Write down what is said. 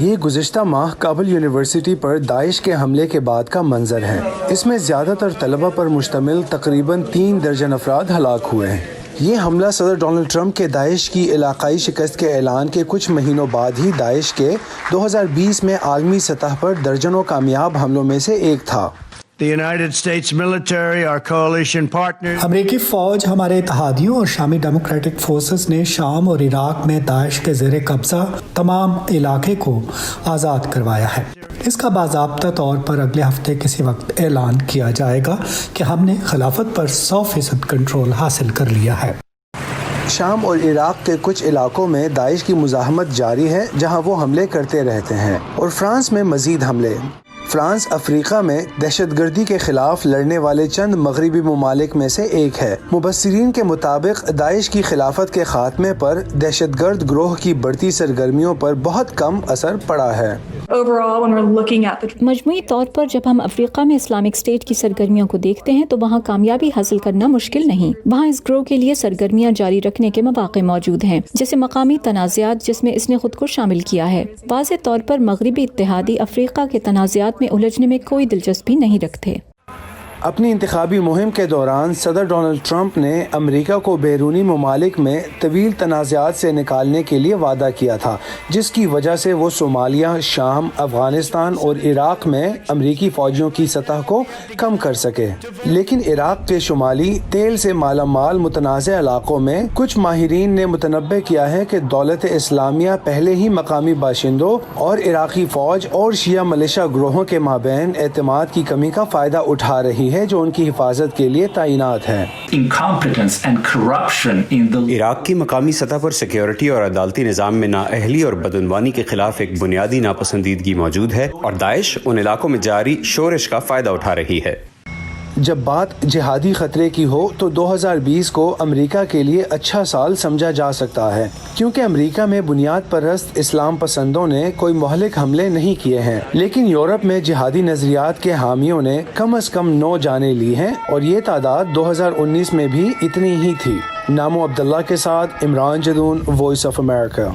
یہ گزشتہ ماہ کابل یونیورسٹی پر داعش کے حملے کے بعد کا منظر ہے۔ اس میں زیادہ تر طلبہ پر مشتمل تقریباً 3 درجن افراد ہلاک ہوئے ہیں۔ یہ حملہ صدر ڈونلڈ ٹرمپ کے داعش کی علاقائی شکست کے اعلان کے کچھ مہینوں بعد ہی داعش کے 2020 میں عالمی سطح پر درجنوں کامیاب حملوں میں سے ایک تھا۔ امریکی فوج، ہمارے اتحادیوں اور شامی ڈیموکریٹک فورسز نے شام اور عراق میں داعش کے زیر قبضہ تمام علاقے کو آزاد کروایا ہے۔ اس کا باضابطہ طور پر اگلے ہفتے کسی وقت اعلان کیا جائے گا کہ ہم نے خلافت پر 100% کنٹرول حاصل کر لیا ہے۔ شام اور عراق کے کچھ علاقوں میں داعش کی مزاحمت جاری ہے، جہاں وہ حملے کرتے رہتے ہیں، اور فرانس میں مزید حملے۔ فرانس افریقہ میں دہشت گردی کے خلاف لڑنے والے چند مغربی ممالک میں سے ایک ہے۔ مبصرین کے مطابق داعش کی خلافت کے خاتمے پر دہشت گرد گروہ کی بڑھتی سرگرمیوں پر بہت کم اثر پڑا ہے۔ مجموعی طور پر جب ہم افریقہ میں اسلامک اسٹیٹ کی سرگرمیوں کو دیکھتے ہیں تو وہاں کامیابی حاصل کرنا مشکل نہیں۔ وہاں اس گروہ کے لیے سرگرمیاں جاری رکھنے کے مواقع موجود ہیں، جیسے مقامی تنازعات جس میں اس نے خود کو شامل کیا ہے۔ واضح طور پر مغربی اتحادی افریقہ کے تنازعات میں الجھنے میں کوئی دلچسپی نہیں رکھتے۔ اپنی انتخابی مہم کے دوران صدر ڈونلڈ ٹرمپ نے امریکہ کو بیرونی ممالک میں طویل تنازعات سے نکالنے کے لیے وعدہ کیا تھا، جس کی وجہ سے وہ صومالیہ، شام، افغانستان اور عراق میں امریکی فوجیوں کی سطح کو کم کر سکے۔ لیکن عراق کے شمالی تیل سے مالا مال متنازع علاقوں میں کچھ ماہرین نے متنبع کیا ہے کہ دولت اسلامیہ پہلے ہی مقامی باشندوں اور عراقی فوج اور شیعہ ملیشیا گروہوں کے مابین اعتماد کی کمی کا فائدہ اٹھا رہی ہے جو ان کی حفاظت کے لیے تعینات ہے۔ عراق کی مقامی سطح پر سیکیورٹی اور عدالتی نظام میں نااہلی اور بدعنوانی کے خلاف ایک بنیادی ناپسندیدگی موجود ہے، اور داعش ان علاقوں میں جاری شورش کا فائدہ اٹھا رہی ہے۔ جب بات جہادی خطرے کی ہو تو 2020 کو امریکہ کے لیے اچھا سال سمجھا جا سکتا ہے، کیونکہ امریکہ میں بنیاد پرست اسلام پسندوں نے کوئی مہلک حملے نہیں کیے ہیں، لیکن یورپ میں جہادی نظریات کے حامیوں نے کم از کم 9 جانیں لی ہیں، اور یہ تعداد 2019 میں بھی اتنی ہی تھی۔ نامو عبداللہ کے ساتھ Imran Jadoon, voice of America.